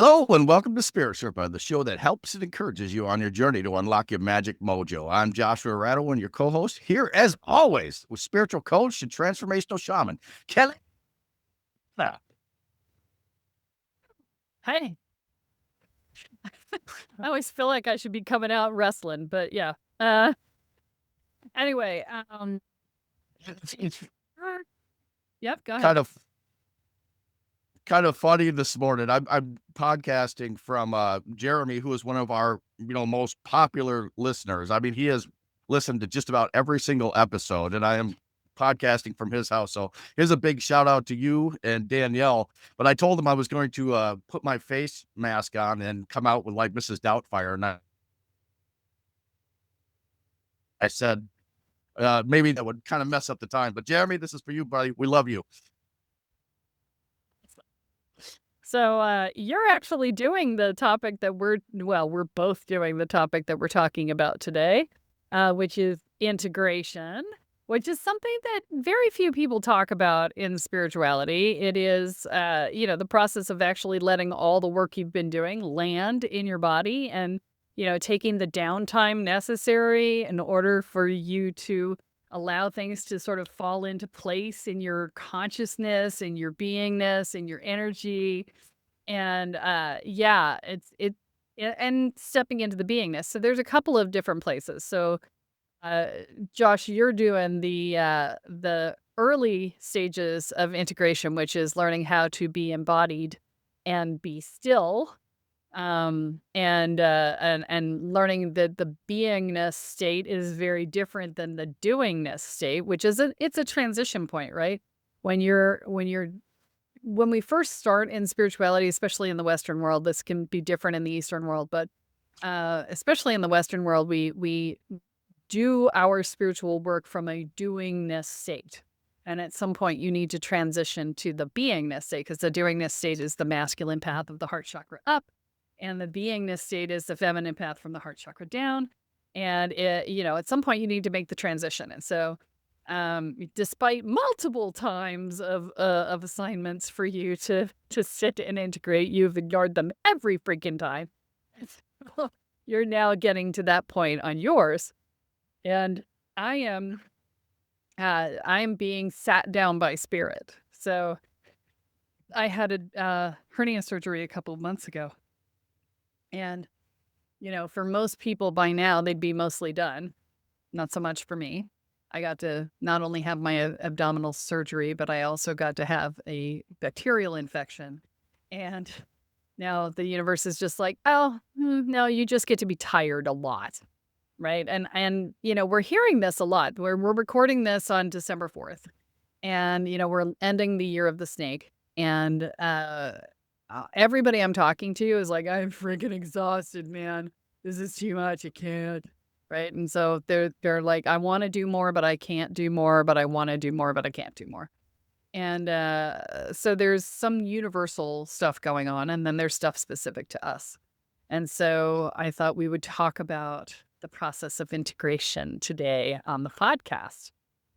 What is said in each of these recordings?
Hello and welcome to Spirit Sherpa, the show that helps and encourages you on your journey to unlock your magic mojo. I'm Joshua Radewan, your co-host, here as always with spiritual coach and transformational shaman, Kelle. Hey, I always feel like I should be coming out wrestling, but yeah. Anyway, It's yep, go ahead. kind of funny this morning. I'm podcasting from Jeremy, who is one of our most popular listeners. I mean, he has listened to just about every single episode, and I am podcasting from his house. So here's a big shout out to you and Danielle. But I told him I was going to put my face mask on and come out with like Mrs. Doubtfire, and I said maybe that would kind of mess up the time. But Jeremy, this is for you, buddy. We love you. So you're actually doing the topic that we're both doing the topic that we're talking about today, which is integration, which is something that very few people talk about in spirituality. It is, the process of actually letting all the work you've been doing land in your body and, taking the downtime necessary in order for you to allow things to sort of fall into place in your consciousness, in your beingness, in your energy. And and stepping into the beingness. So there's a couple of different places. So uh Josh, you're doing the early stages of integration, which is learning how to be embodied and be still. And learning that the beingness state is very different than the doingness state, which is it's a transition point, right? When we first start in spirituality, especially in the Western world, this can be different in the Eastern world, but especially in the Western world, we do our spiritual work from a doingness state. And at some point, you need to transition to the beingness state, because the doingness state is the masculine path of the heart chakra up, and the beingness state is the feminine path from the heart chakra down. And at some point, you need to make the transition. And so despite multiple times of assignments for you to sit and integrate, you've ignored them every freaking time. You're now getting to that point on yours, and I'm being sat down by spirit. So I had a hernia surgery a couple of months ago, and for most people by now they'd be mostly done. Not so much for me. I got to not only have my abdominal surgery, but I also got to have a bacterial infection. And now the universe is just like, oh, no, you just get to be tired a lot. Right. And we're hearing this a lot. We're recording this on December 4th. And, we're ending the year of the snake. And everybody I'm talking to is like, I'm freaking exhausted, man. This is too much. I can't. Right. And so they're like, I want to do more, but I can't do more, but I want to do more, but I can't do more. And so there's some universal stuff going on, and then there's stuff specific to us. And so I thought we would talk about the process of integration today on the podcast.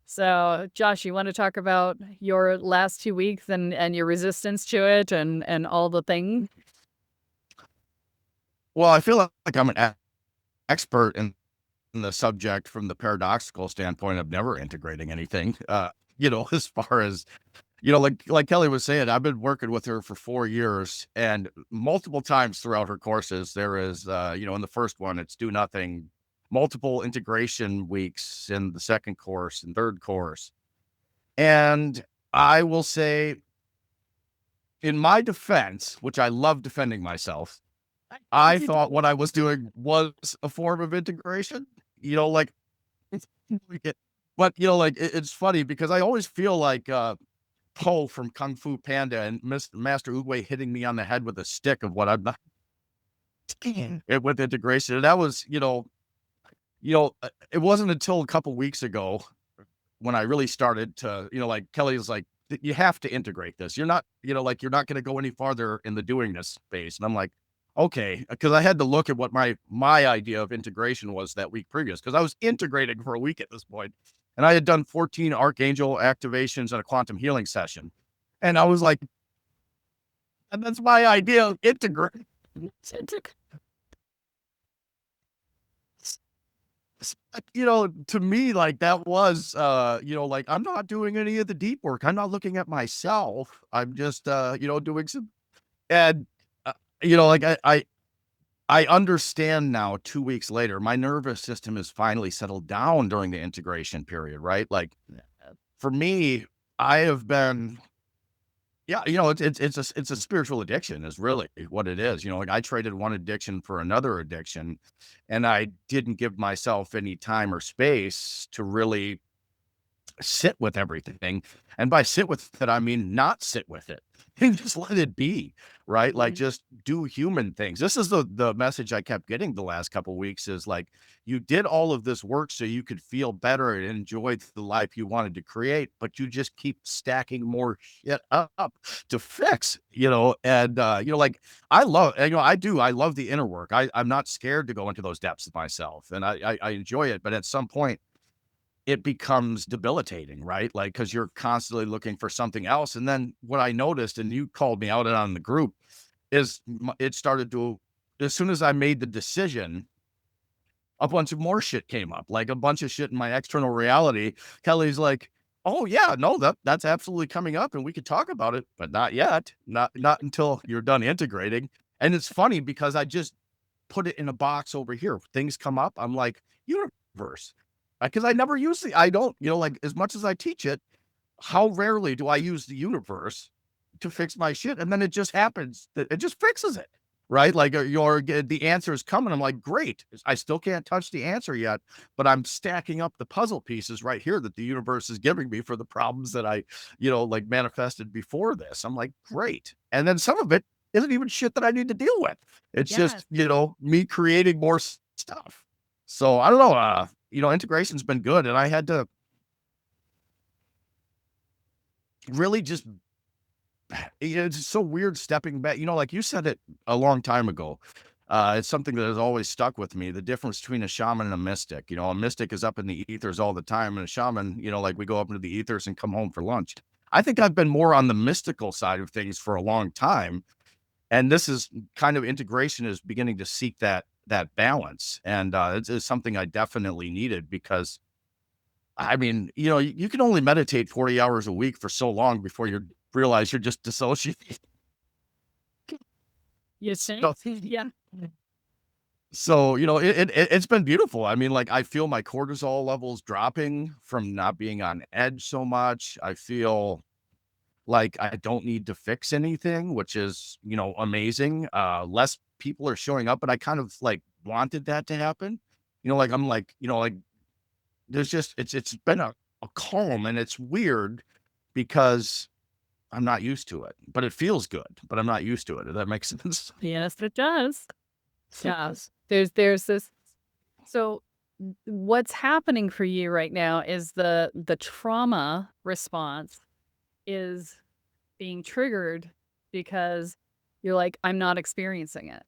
So, Josh, you want to talk about your last 2 weeks and your resistance to it and all the things? Well, I feel like I'm an expert in the subject from the paradoxical standpoint of never integrating anything. As far as like Kelle was saying, I've been working with her for 4 years, and multiple times throughout her courses, there is, in the first one, it's do nothing, multiple integration weeks in the second course and third course. And I will say, in my defense, which I love defending myself, I thought what I was doing was a form of integration, like, but, it's funny because I always feel like, Po from Kung Fu Panda and Master Oogway hitting me on the head with a stick of what I'm not with integration. And that was, it wasn't until a couple weeks ago when I really started to, like Kelly's like, you have to integrate this. You're not, like you're not going to go any farther in the doing this space. And I'm like, okay, because I had to look at what my idea of integration was that week previous, because I was integrating for a week at this point. And I had done 14 archangel activations and a quantum healing session. And I was like, And that's my idea of integrate. To me, like that was, like I'm not doing any of the deep work. I'm not looking at myself. I'm just, doing some, and, uh, like I understand now 2 weeks later, my nervous system has finally settled down during the integration period, right? Like for me, I have been yeah, it's a spiritual addiction is really what it is. Like I traded one addiction for another addiction, and I didn't give myself any time or space to really sit with everything. And by sit with it, I mean not sit with it and just let it be, right? Like Mhm. just do human things. This is the message I kept getting the last couple of weeks is like you did all of this work so you could feel better and enjoy the life you wanted to create, but you just keep stacking more shit up to fix, and like I love the inner work. I'm not scared to go into those depths of myself and I enjoy it, but at some point it becomes debilitating, right? Like, because you're constantly looking for something else. And then what I noticed, and you called me out on the group, is it started to, as soon as I made the decision, a bunch of more shit came up, like a bunch of shit in my external reality. Kelly's like, "Oh yeah, no, that's absolutely coming up, and we could talk about it, but not yet, not until you're done integrating." And it's funny because I just put it in a box over here. Things come up, I'm like, universe, because I never use I don't, like as much as I teach it, how rarely do I use the universe to fix my shit? And then it just happens that it just fixes it. Right. Like the answer is coming. I'm like, great. I still can't touch the answer yet, but I'm stacking up the puzzle pieces right here that the universe is giving me for the problems that I, like manifested before this. I'm like, great. And then some of it isn't even shit that I need to deal with. It's just, Yes. me creating more stuff. So I don't know. Integration's been good. And I had to really just it's so weird stepping back. Like you said it a long time ago. It's something that has always stuck with me. The difference between a shaman and a mystic. A mystic is up in the ethers all the time, and a shaman, like we go up into the ethers and come home for lunch. I think I've been more on the mystical side of things for a long time, and this is kind of integration is beginning to seek that balance, and it's something I definitely needed because I mean, you can only meditate 40 hours a week for so long before you realize you're just dissociating. You think? So Yeah. it's been beautiful. I mean, like, I feel my cortisol levels dropping from not being on edge so much. I feel like I don't need to fix anything, which is, amazing. Less people are showing up, and I kind of, like, wanted that to happen. Like, I'm like, there's just it's been a calm, and it's weird because I'm not used to it, but it feels good, but I'm not used to it, if that makes sense. Yes, it does. Yes. There's this. So what's happening for you right now is the trauma response is being triggered because you're like, I'm not experiencing it.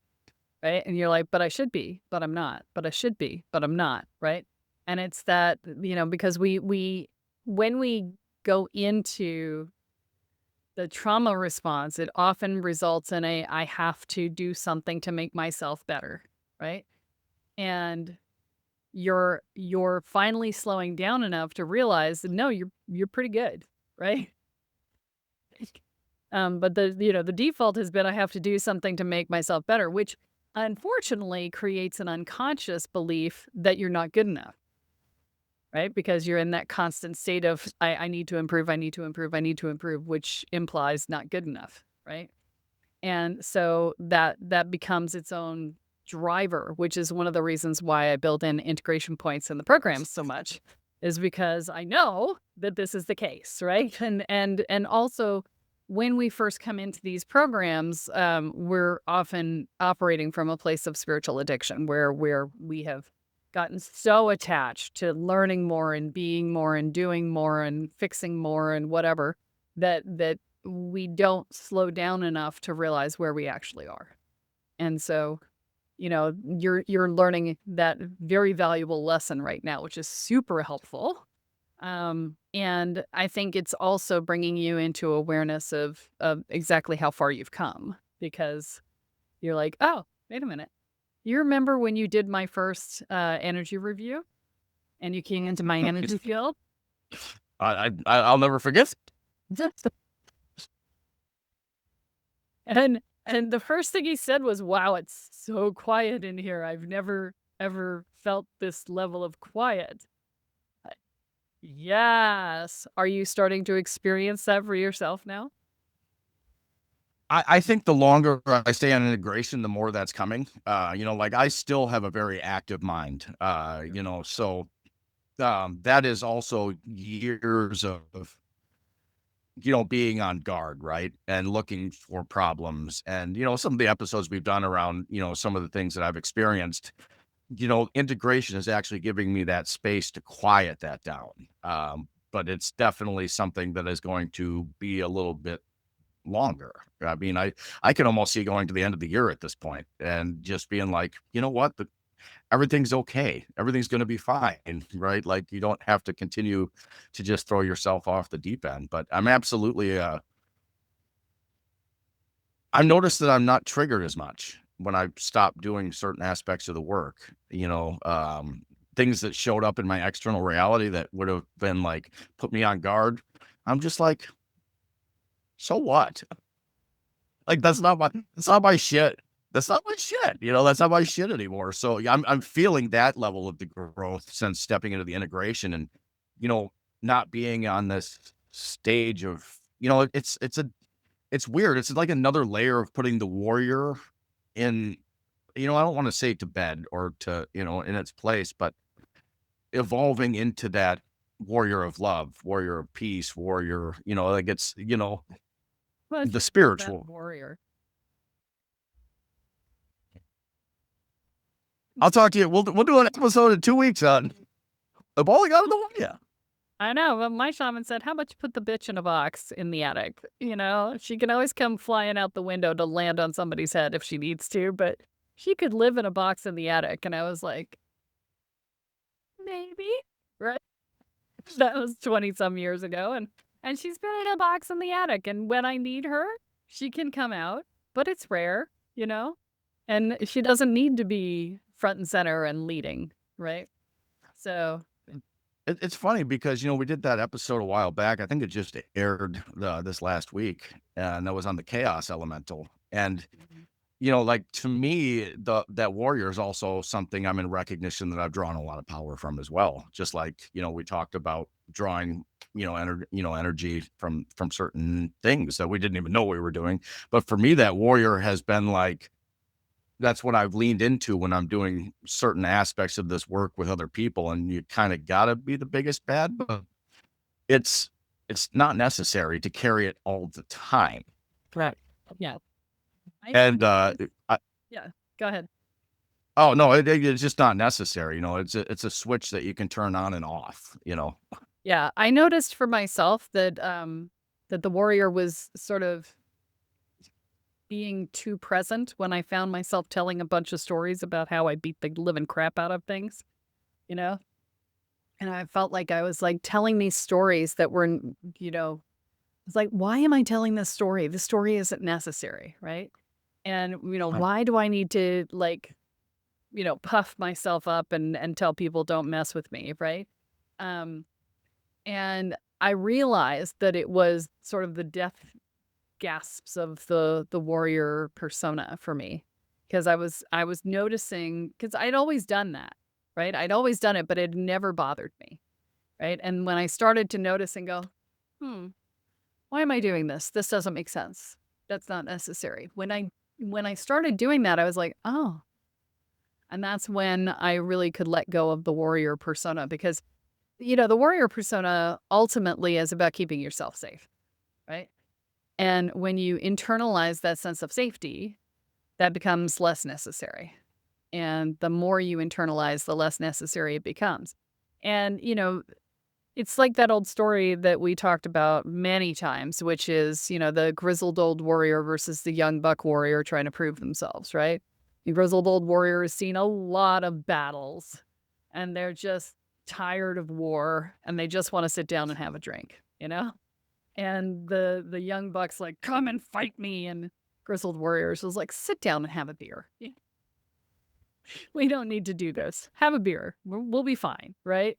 Right. And you're like, but I should be, but I'm not, but I should be, but I'm not. Right. And it's that, because when we go into the trauma response, it often results in I have to do something to make myself better. Right. And you're finally slowing down enough to realize that no, you're pretty good. Right. But the default has been I have to do something to make myself better, which unfortunately creates an unconscious belief that you're not good enough, right? Because you're in that constant state of I need to improve, I need to improve, I need to improve, which implies not good enough, right? And so that becomes its own driver, which is one of the reasons why I build in integration points in the program so much, is because I know that this is the case, right? And also when we first come into these programs, we're often operating from a place of spiritual addiction where we have gotten so attached to learning more and being more and doing more and fixing more and whatever that we don't slow down enough to realize where we actually are. And so, you're learning that very valuable lesson right now, which is super helpful. And I think it's also bringing you into awareness of exactly how far you've come, because you're like, oh, wait a minute. You remember when you did my first energy review and you came into my energy field? I'll never forget. And the first thing he said was, "Wow, it's so quiet in here. I've never ever felt this level of quiet." Uh, Yes. Are you starting to experience that for yourself now? I think the longer I stay on integration, the more that's coming. Like I still have a very active mind. So that is also years of being on guard, right? And looking for problems. And, some of the episodes we've done around, some of the things that I've experienced, integration is actually giving me that space to quiet that down. But it's definitely something that is going to be a little bit longer. I mean, I can almost see going to the end of the year at this point and just being like, you know what? Everything's okay. Everything's going to be fine, right? Like you don't have to continue to just throw yourself off the deep end. But I'm absolutely I've noticed that I'm not triggered as much when I stop doing certain aspects of the work, things that showed up in my external reality that would have been like put me on guard. I'm just like, so what? Like that's not my shit. That's not my shit. That's not my shit anymore. So yeah, I'm feeling that level of the growth since stepping into the integration and, you know, not being on this stage of, it's weird. It's like another layer of putting the warrior in, I don't want to say to bed or to, in its place, but evolving into that warrior of love, warrior of peace, warrior, like it's, Well, the it's still that spiritual. warrior. I'll talk to you. We'll do an episode in 2 weeks on evolving out of the warrior. I know, but my shaman said, "How about you put the bitch in a box in the attic?" She can always come flying out the window to land on somebody's head if she needs to, but she could live in a box in the attic. And I was like, maybe, right? That was 20 some years ago. And she's been in a box in the attic. And when I need her, she can come out, but it's rare, you know? And she doesn't need to be front and center and leading, right? So, It's funny because we did that episode a while back. I think it just aired this last week, and that was on the chaos elemental. And like to me, that warrior is also something I'm in recognition that I've drawn a lot of power from as well. Just like we talked about drawing energy from certain things that we didn't even know we were doing. But for me, that warrior has been like that's what I've leaned into when I'm doing certain aspects of this work with other people. And you kind of gotta be the biggest bad, but it's it's not necessary to carry it all the time. right. Yeah. I And find this, yeah, go ahead. oh, no, it's just not necessary, it's a switch that you can turn on and off. Yeah, I noticed for myself that the warrior was sort of being too present when I found myself telling a bunch of stories about how I beat the living crap out of things, you know? And I felt like I was like telling these stories that were, it's like, why am I telling this story? The story isn't necessary, right? And, Right. why do I need to like, puff myself up and tell people don't mess with me, right? Um, and I realized that it was sort of the death gasps of the warrior persona for me, because I was noticing, because I'd always done that, right? I'd always done it, but it never bothered me, right? And when I started to notice and go, hmm, why am I doing this? This doesn't make sense. That's not necessary. When I started doing that, I was like, oh, and that's when I really could let go of the warrior persona, because the warrior persona ultimately is about keeping yourself safe, right? And when you internalize that sense of safety, that becomes less necessary. And the more you internalize, the less necessary it becomes. And, it's like that old story that we talked about many times, which is, the grizzled old warrior versus the young buck warrior trying to prove themselves, right? The grizzled old warrior has seen a lot of battles, and they're just tired of war and they just want to sit down and have a drink, you know? And the young bucks like, come and fight me. And Grizzled Warriors was like, sit down and have a beer. Yeah, we don't need to do this. Have a beer. We'll be fine, right?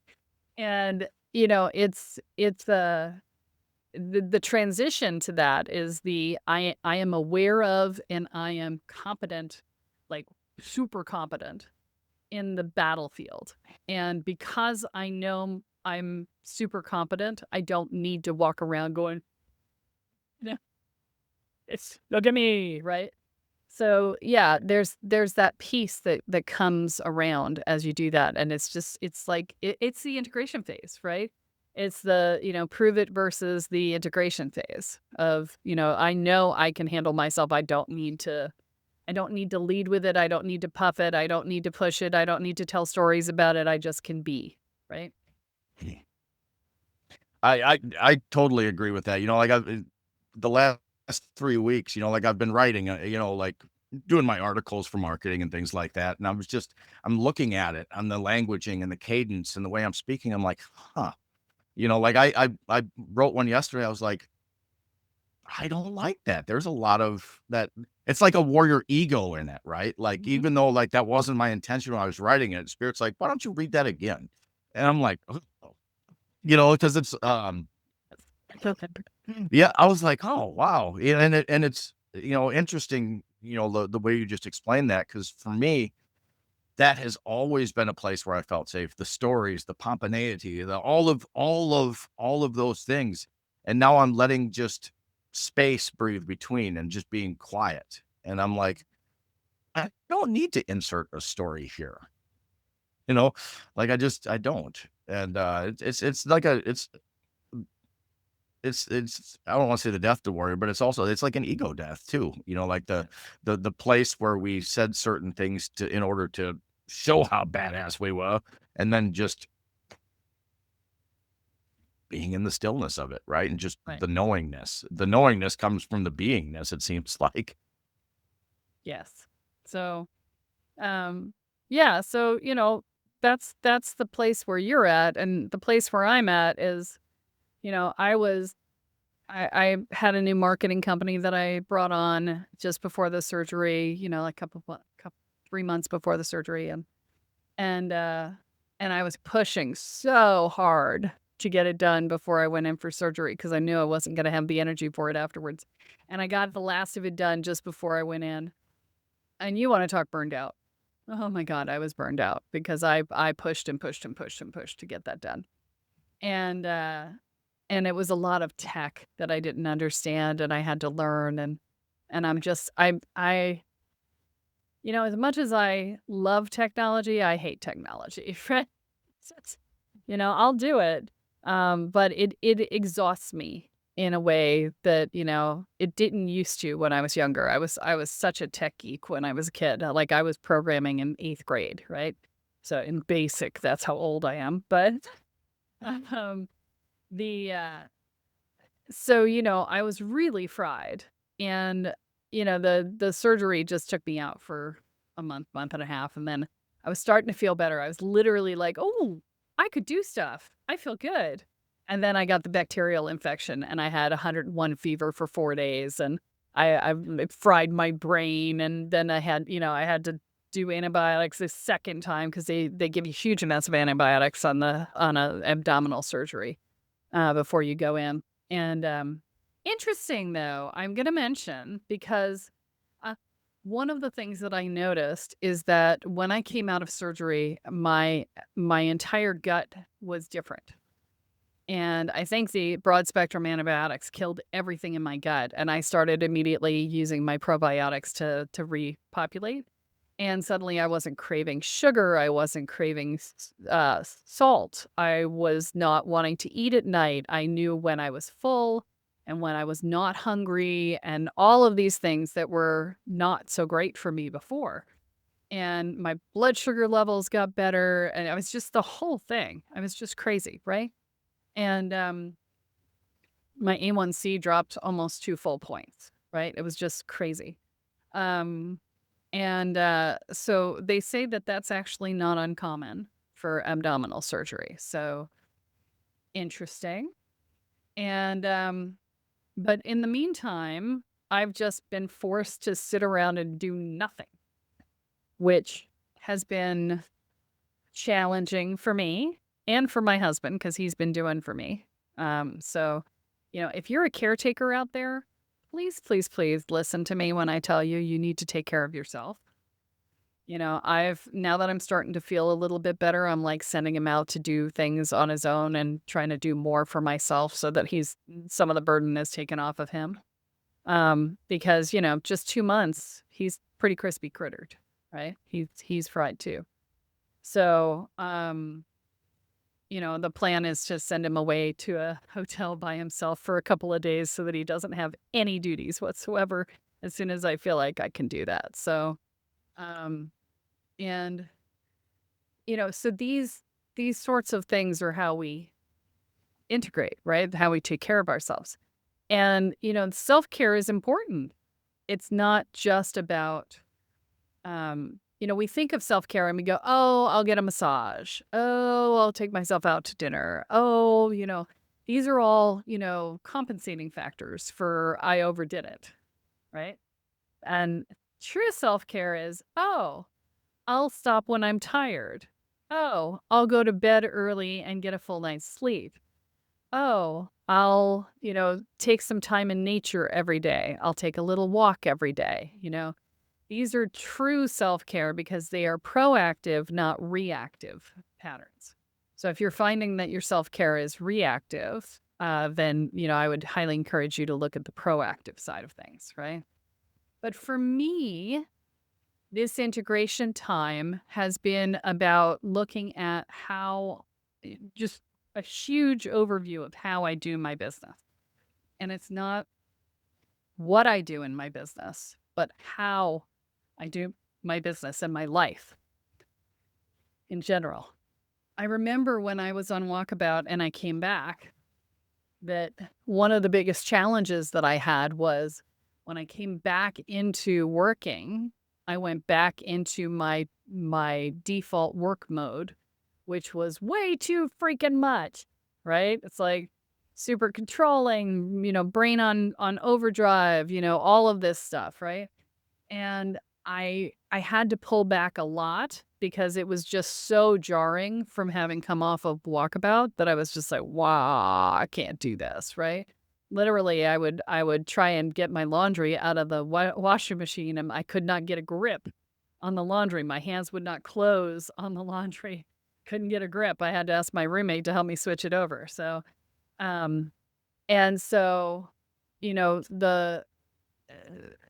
And the transition to that is I am aware of and I am competent, like super competent in the battlefield. And because I know I'm super competent, I don't need to walk around going, "No, it's look at me," right? So yeah, there's that piece that comes around as you do that. And it's like it's the integration phase, right? It's the, prove it versus the integration phase of, I know I can handle myself. I don't need to lead with it. I don't need to puff it. I don't need to push it. I don't need to tell stories about it. I just can be, right? I totally agree with that. Like the last 3 weeks, like I've been writing, like doing my articles for marketing and things like that. And I'm looking at it on the languaging and the cadence and the way I'm speaking. I'm like, huh, like I wrote one yesterday. I was like, I don't like that. There's a lot of that. It's like a warrior ego in it, right? Like, Mhm. even though like that wasn't my intention when I was writing it, Spirit's like, why don't you read that again? And I'm like, oh, because it's yeah, I was like, "Oh, wow." Yeah, and it's, interesting, the way you just explained that, because for me, that has always been a place where I felt safe. The stories, the spontaneity, the all of those things. And now I'm letting just space breathe between and just being quiet. And I'm like, I don't need to insert a story here. You know, like I don't. And it's like it's I don't wanna say the death to warrior, but it's like an ego death too, like the place where we said certain things to in order to show how badass we were, and then just being in the stillness of it, right? And just Right. the knowingness. The knowingness comes from the beingness, it seems like. Yes. So, um, yeah. So, that's the place where you're at. And the place where I'm at is, I had a new marketing company that I brought on just before the surgery, like couple 3 months before the surgery. And I was pushing so hard to get it done before I went in for surgery because I knew I wasn't gonna have the energy for it afterwards. And I got the last of it done just before I went in. And you wanna talk burned out. Oh my god, I was burned out because I pushed and pushed and pushed and pushed to get that done. And, uh, and it was a lot of tech that I didn't understand and I had to learn, and I'm just I as much as I love technology, I hate technology, right? It's I'll do it, but it exhausts me in a way that, it didn't used to when I was younger. I was such a tech geek when I was a kid. Like, I was programming in 8th grade, right? So in BASIC, that's how old I am, but, um, the, so, I was really fried, and, the surgery just took me out for a month, month and a half, and then I was starting to feel better. I was literally like, "Oh, I could do stuff. I feel good." And then I got the bacterial infection, and I had 101 fever for 4 days, and it fried my brain, and then I had to do antibiotics a second time because they give you huge amounts of antibiotics on a abdominal surgery, before you go in. And, interesting though, I'm gonna mention because, uh, one of the things that I noticed is that when I came out of surgery, my entire gut was different. And I think the broad spectrum antibiotics killed everything in my gut, and I started immediately using my probiotics to repopulate. And suddenly I wasn't craving sugar, I wasn't craving salt, I was not wanting to eat at night, I knew when I was full and when I was not hungry, and all of these things that were not so great for me before. And my blood sugar levels got better, and I was just the whole thing. I was just crazy, right? And my A1C dropped almost 2 full points, right? It was just crazy. Um, so they say that that's actually not uncommon for abdominal surgery. So interesting. And but in the meantime, I've just been forced to sit around and do nothing, which has been challenging for me and for my husband because he's been doing for me. So, if you're a caretaker out there, please, please, please listen to me when I tell you you need to take care of yourself. Now that I'm starting to feel a little bit better, I'm like sending him out to do things on his own and trying to do more for myself so that some of the burden is taken off of him. Because, just 2 months, he's pretty crispy crittered, right? He's fried too. So, the plan is to send him away to a hotel by himself for a couple of days so that he doesn't have any duties whatsoever as soon as I feel like I can do that. So, um, and, so these sorts of things are how we integrate, right? How we take care of ourselves. And, self-care is important. It's not just about, we think of self-care and we go, oh, I'll get a massage. Oh, I'll take myself out to dinner. Oh, these are all, compensating factors for I overdid it, right? And true self-care is, oh, I'll stop when I'm tired. Oh, I'll go to bed early and get a full night's sleep. Oh, I'll, take some time in nature every day. I'll take a little walk every day. These are true self-care because they are proactive, not reactive patterns. So if you're finding that your self-care is reactive, then, I would highly encourage you to look at the proactive side of things, right? But for me, this integration time has been about looking at just a huge overview of how I do my business. And it's not what I do in my business, but how I do my business and my life in general. I remember when I was on walkabout and I came back that one of the biggest challenges that I had was when I came back into working, I went back into my default work mode, which was way too freaking much, right? It's like super controlling, brain on overdrive, all of this stuff, right? And I had to pull back a lot because it was just so jarring from having come off of walkabout that I was just like, wow, I can't do this, right? Literally, I would try and get my laundry out of the washing machine and I could not get a grip on the laundry. My hands would not close on the laundry. Couldn't get a grip. I had to ask my roommate to help me switch it over. So, um, and so, the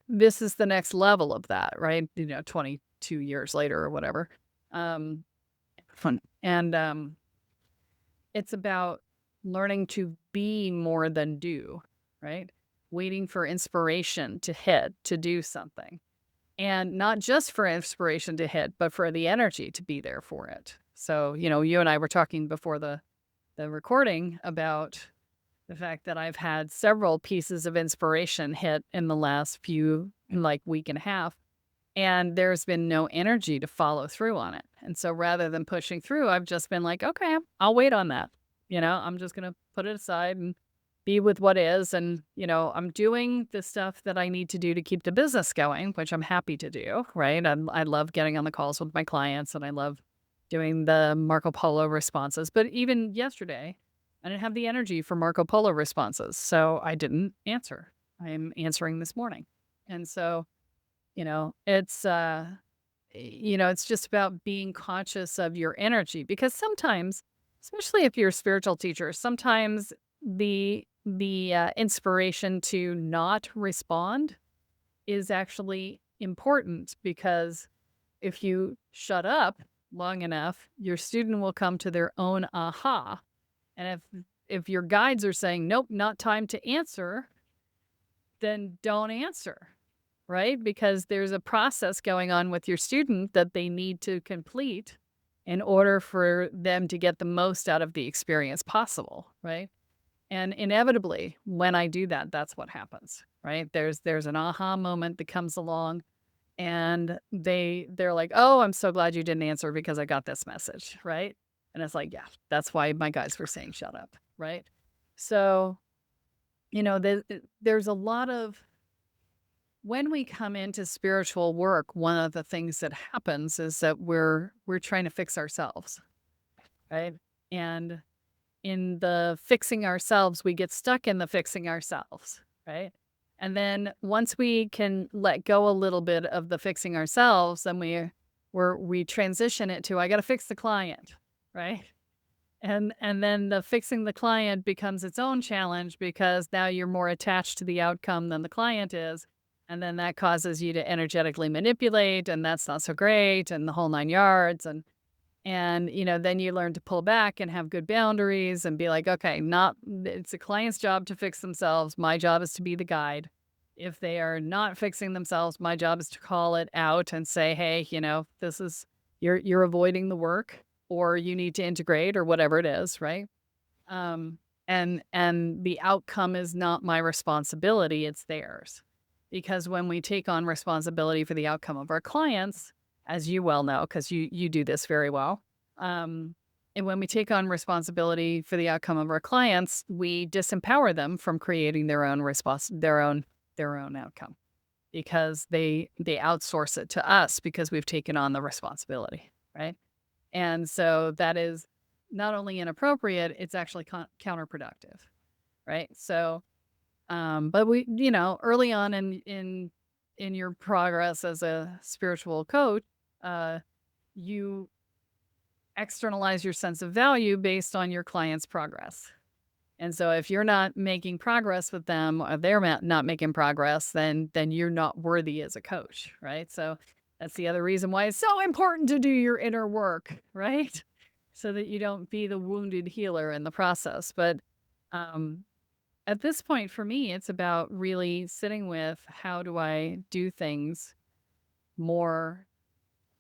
this is the next level of that, right? 22 years later or whatever. Um, Fun. And it's about learning to be more than do, right? Waiting for inspiration to hit to do something. And not just for inspiration to hit, but for the energy to be there for it. So, you and I were talking before the recording about the fact that I've had several pieces of inspiration hit in the last week and a half, and there's been no energy to follow through on it. And so rather than pushing through, I've just been like, okay, I'll wait on that. I'm just going to put it aside and be with what is. And, I'm doing the stuff that I need to do to keep the business going, which I'm happy to do, right? I love getting on the calls with my clients and I love doing the Marco Polo responses. But even yesterday, I didn't have the energy for Marco Polo responses, so I didn't answer. I am answering this morning. And so, it's it's just about being conscious of your energy because sometimes, especially if you're a spiritual teacher, sometimes the inspiration to not respond is actually important because if you shut up long enough, your student will come to their own aha. And if your guides are saying, nope, not time to answer, then don't answer, right? Because there's a process going on with your student that they need to complete in order for them to get the most out of the experience possible, right? And inevitably, when I do that, that's what happens, right? There's an aha moment that comes along And they're like, "Oh, I'm so glad you didn't answer because I got this message," right? And it's like, yeah, that's why my guys were saying shut up, right? So, there's a lot of when we come into spiritual work, one of the things that happens is that we're trying to fix ourselves, right? And in the fixing ourselves, we get stuck in the fixing ourselves, right? And then once we can let go a little bit of the fixing ourselves, then we transition it to I got to fix the client, right? And then the fixing the client becomes its own challenge because now you're more attached to the outcome than the client is. And then that causes you to energetically manipulate, and that's not so great, and the whole nine yards. And then you learn to pull back and have good boundaries and be like, okay, not it's a client's job to fix themselves. My job is to be the guide. If they are not fixing themselves, my job is to call it out and say, hey, this is you're avoiding the work, or you need to integrate, or whatever it is, right? Um, and the outcome is not my responsibility, it's theirs. Because when we take on responsibility for the outcome of our clients, as you well know, because you do this very well, um, and when we take on responsibility for the outcome of our clients, we disempower them from creating their own their own outcome because they outsource it to us because we've taken on the responsibility, right? And so that is not only inappropriate, it's actually counterproductive, right? So, but early on in your progress as a spiritual coach, uh, you externalize your sense of value based on your client's progress. And so if you're not making progress with them, or they're not making progress, then you're not worthy as a coach, right? So that's the other reason why it's so important to do your inner work, right? So that you don't be the wounded healer in the process. But um, at this point, for me, it's about really sitting with how do I do things more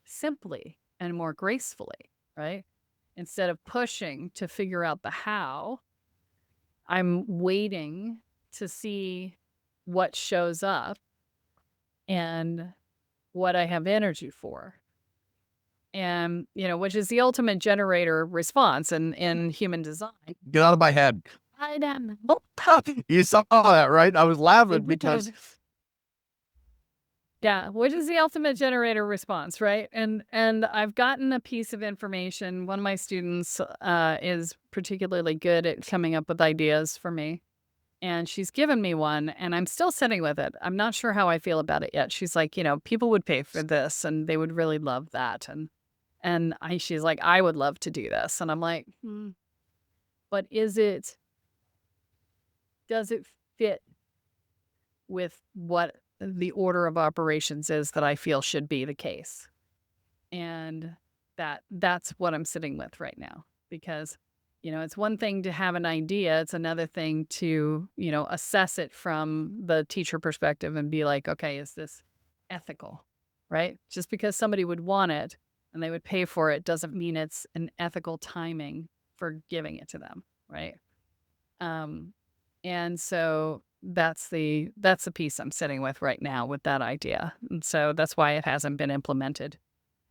simply and more gracefully, right? Instead of pushing to figure out the how, I'm waiting to see what shows up and what I have energy for. And, which is the ultimate generator response in human design. Get out of my head. I don't You saw that, right? I was laughing because Yeah, which is the ultimate generator response, right? And I've gotten a piece of information. One of my students is particularly good at coming up with ideas for me. And she's given me one, and I'm still sitting with it. I'm not sure how I feel about it yet. She's like, people would pay for this and they would really love that. And she's like, I would love to do this. And I'm like, but does it fit with what the order of operations is that I feel should be the case? And that's what I'm sitting with right now because it's one thing to have an idea, it's another thing to, assess it from the teacher perspective and be like, okay, is this ethical? Right? Just because somebody would want it and they would pay for it doesn't mean it's an ethical timing for giving it to them, right? Um and so that's the piece I'm sitting with right now with that idea. And so that's why it hasn't been implemented.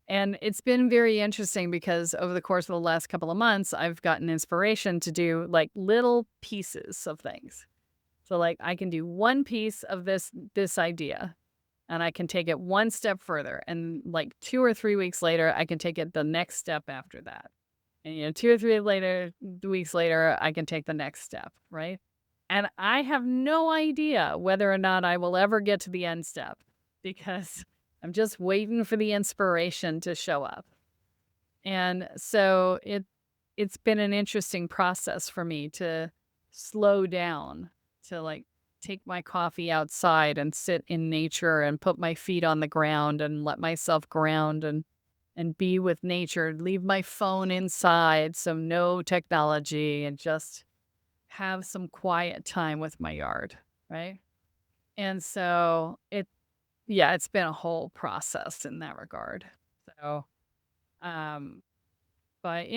And it's been very interesting because over the course of the last couple of months, I've gotten inspiration to do like little pieces of things. So like I can do one piece of this idea and I can take it one step further. And like 2 or 3 weeks later, I can take it the next step after that. And 2 or 3 weeks later, I can take the next step, right? And I have no idea whether or not I will ever get to the end step because I'm just waiting for the inspiration to show up. And so it's been an interesting process for me to slow down, to like take my coffee outside and sit in nature and put my feet on the ground and let myself ground and be with nature, leave my phone inside, so no technology, and just have some quiet time with my yard, right? And so yeah, it's been a whole process in that regard. So, um, but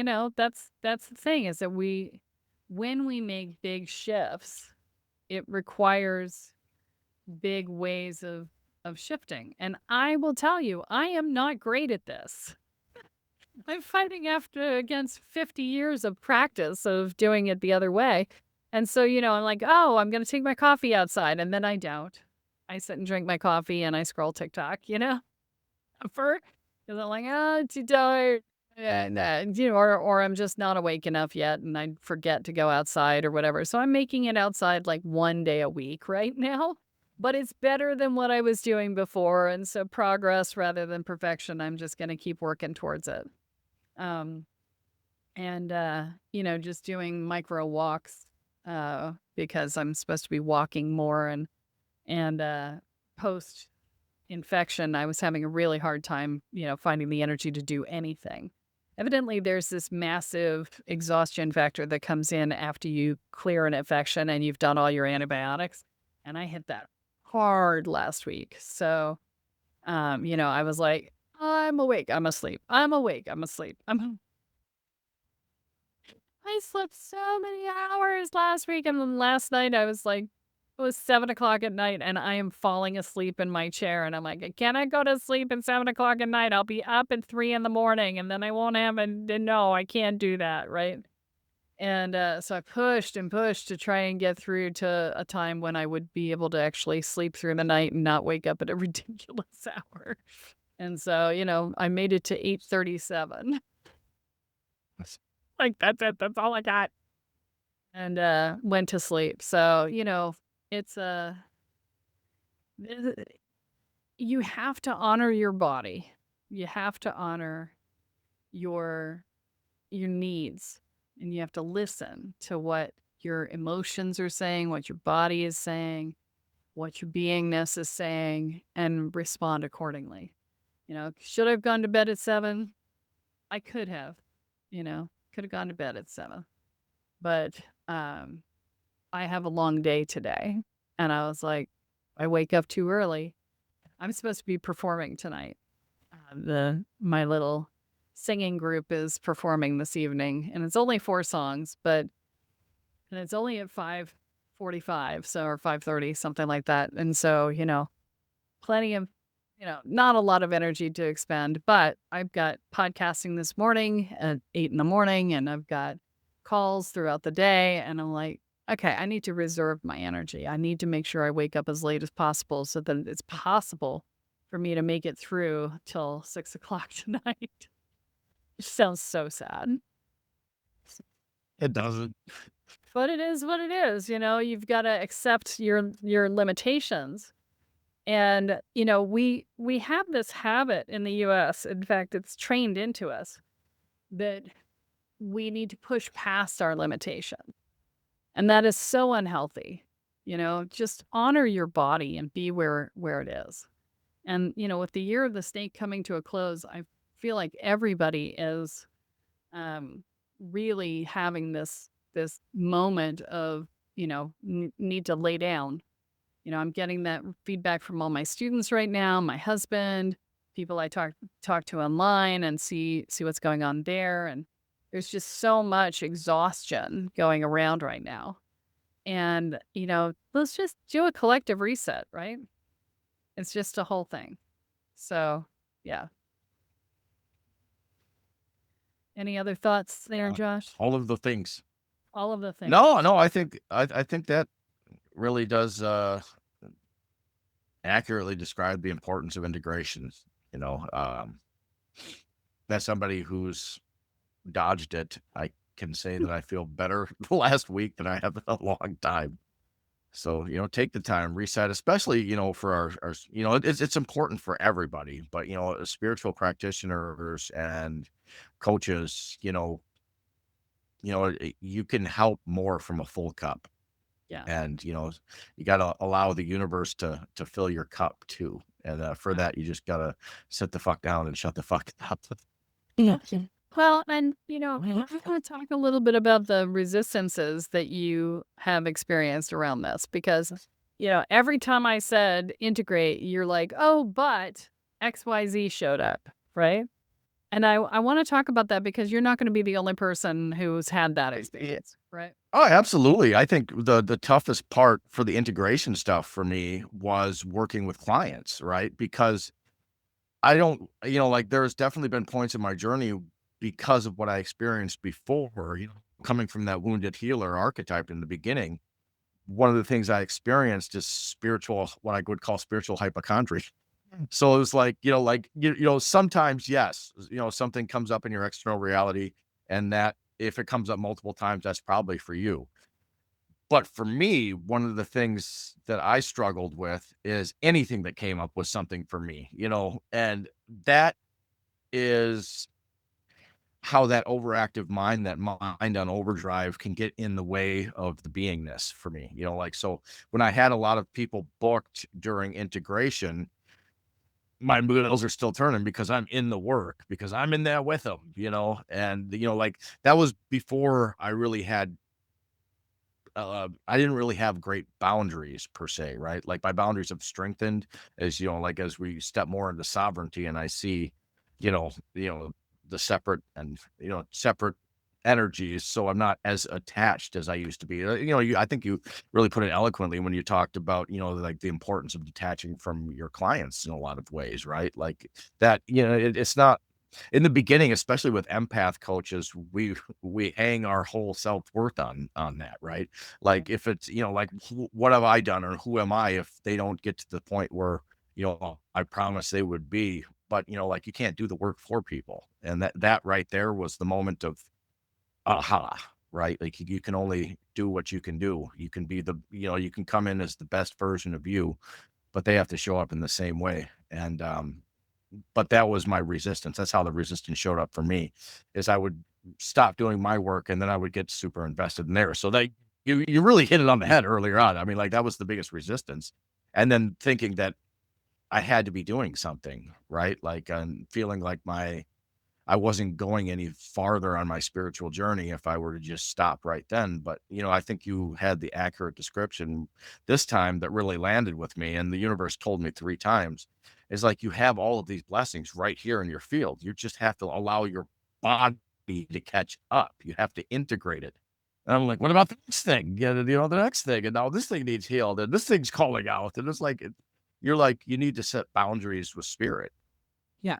that's the thing is that when we make big shifts, it requires big ways of of shifting. And I will tell you, I am not great at this. I'm fighting after against 50 years of practice of doing it the other way. And so, I'm like, oh, I'm going to take my coffee outside. And then I don't. I sit and drink my coffee and I scroll TikTok, for, because I'm like, oh, too tired. And, or I'm just not awake enough yet and I forget to go outside or whatever. So I'm making it outside like one day a week right now, but it's better than what I was doing before. And so progress rather than perfection, I'm just going to keep working towards it. Um, and, just doing micro walks, because I'm supposed to be walking more and post infection, I was having a really hard time, finding the energy to do anything. Evidently, there's this massive exhaustion factor that comes in after you clear an infection and you've done all your antibiotics. And I hit that hard last week. So, I was like, I'm awake, I'm asleep. I'm awake, I'm asleep. I slept so many hours last week, and then last night I was like it was 7 o'clock at night, and I am falling asleep in my chair, and I'm like, "Can I go to sleep at 7 o'clock at night? I'll be up at 3 in the morning, and then I won't have a no, I can't do that," right? And, so I pushed and pushed to try and get through to a time when I would be able to actually sleep through the night and not wake up at a ridiculous hour. And so, I made it to 8:37. Like, that's it, that's all I got. And, went to sleep. So, it's th you have to honor your body. You have to honor your needs, and you have to listen to what your emotions are saying, what your body is saying, what your beingness is saying, and respond accordingly. Should I have gone to bed at 7? I could have, could have gone to bed at 7. But, um I have a long day today. And I was like, I wake up too early. I'm supposed to be performing tonight. My little singing group is performing this evening, and it's only 4 songs, and it's only at 5:45, so or 5:30, something like that. And so, plenty of, not a lot of energy to expend, but I've got podcasting this morning at 8 in the morning, and I've got calls throughout the day, and I'm like, okay, I need to reserve my energy. I need to make sure I wake up as late as possible so that it's possible for me to make it through till 6 o'clock tonight. It sounds so sad, It doesn't. but it is what it is. You've got to accept your limitations. And we have this habit in the U.S. In fact, it's trained into us that we need to push past our limitations. And that is so unhealthy. Just honor your body and be where it is. And, with the year of the snake coming to a close, I feel like everybody is really having this moment of, need to lay down. I'm getting that feedback from all my students right now, my husband, people I talk to online and see what's going on there. And there's just so much exhaustion going around right now. And, let's just do a collective reset, right? It's just a whole thing. So, yeah. Any other thoughts there, Josh? All of the things. All of the things. No, I think that really does accurately describe the importance of integration. You know, um, as somebody who's dodged it, I can say that I feel better the last week than I have in a long time. So, take the time, reset, especially, for our it's important for everybody, but, spiritual practitioners and coaches, you can help more from a full cup. Yeah. And, you got to allow the universe to fill your cup too. And for that, you just got to sit the fuck down and shut the fuck up. Yeah. Well, and, I want to talk a little bit about the resistances that you have experienced around this because, every time I said integrate, you're like, oh, but XYZ showed up, right? And I want to talk about that because you're not going to be the only person who's had that experience. right? Oh, absolutely. I think the toughest part for the integration stuff for me was working with clients, right? Because I don't, like there's definitely been points in my journey because of what I experienced before, coming from that wounded healer archetype in the beginning. One of the things I experienced is spiritual, what I would call spiritual hypochondria. So it was like, sometimes, yes, something comes up in your external reality, and that if it comes up multiple times, that's probably for you. But for me, one of the things that I struggled with is anything that came up was something for me, and that is how that overactive mind, that mind on overdrive can get in the way of the beingness for me, like, so when I had a lot of people booked during integration, my wheels are still turning because I'm in the work, because I'm in there with them, and, like that was before I really had I didn't really have great boundaries per se, right? Like my boundaries have strengthened as like as we step more into sovereignty, and I see, the separate and separate energies. So I'm not as attached as I used to be. I think you really put it eloquently when you talked about like the importance of detaching from your clients in a lot of ways, right? Like that, it's not in the beginning, especially with empath coaches, we hang our whole self-worth on that, right? Like if it's, like what have I done or who am I if they don't get to the point where, I promised they would be, but like you can't do the work for people. And that right there was the moment of aha, right? Like you can only do what you can do. You can be you can come in as the best version of you, but they have to show up in the same way. And but that was my resistance. That's how the resistance showed up for me, is I would stop doing my work and then I would get super invested in theirs. So that you really hit it on the head earlier on. I mean, like that was the biggest resistance. And then thinking that I had to be doing something, right? Like feeling like I wasn't going any farther on my spiritual journey if I were to just stop right then. But, I think you had the accurate description this time that really landed with me. And the universe told me 3 times is like, you have all of these blessings right here in your field. You just have to allow your body to catch up. You have to integrate it. And I'm like, what about the next thing? Yeah, the next thing. And now this thing needs healed. And this thing's calling out. And it's like, you're like, you need to set boundaries with spirit. Yeah.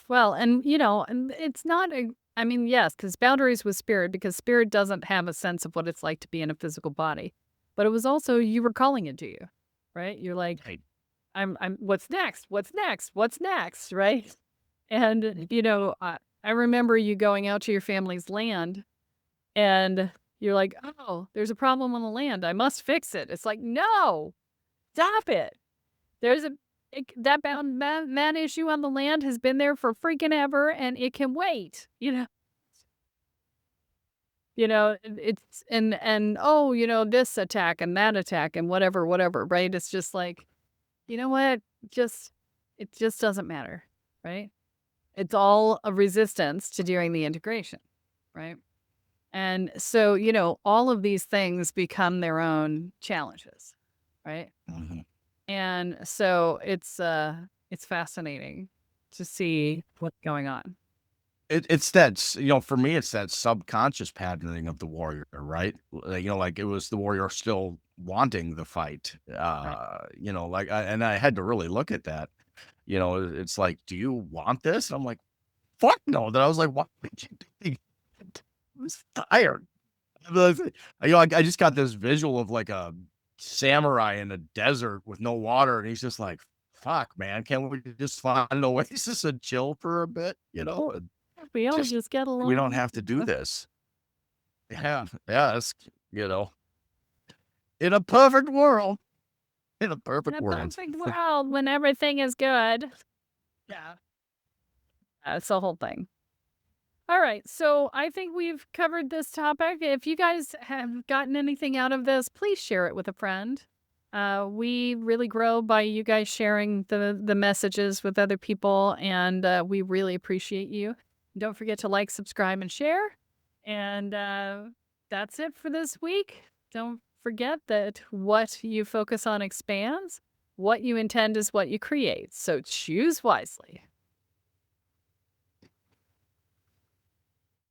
Well, and it's not a, I mean, yes, because boundaries with spirit, because spirit doesn't have a sense of what it's like to be in a physical body. But it was also you were calling it to you, right? You're like, Right. what's next? What's next? What's next? Right. And, I remember you going out to your family's land and you're like, oh, there's a problem on the land. I must fix it. It's like, no, stop it. There's a that man issue on the land has been there for freaking ever, and it can wait. It's oh, this attack and that attack and whatever, whatever, right? It's just like, you know what? Just it just doesn't matter, right? It's all a resistance to doing the integration, right? And so, all of these things become their own challenges, right? Mhm. And so it's fascinating to see what's going on. It's that for me, it's that subconscious patterning of the warrior, right? Like, like it was the warrior still wanting the fight, Right. like, and I had to really look at that. It's like, do you want this? And I'm like, fuck no. Then I was like, why would you do it? I was tired. I just got this visual of like a samurai in a desert with no water, and he's just like, fuck, man, can't we just find an oasis and chill for a bit? We all Just just get we don't along. have to do this. Yeah, yeah, it's, you know, in a perfect world, in a In perfect a world. perfect world when everything is good. Yeah. It's the whole thing. All right. So I think we've covered this topic. If you guys have gotten anything out of this, please share it with a friend. We really grow by you guys sharing the messages with other people, and we really appreciate you. Don't forget to like, subscribe, and share. And that's it for this week. Don't forget that what you focus on expands. What you intend is what you create. So choose wisely.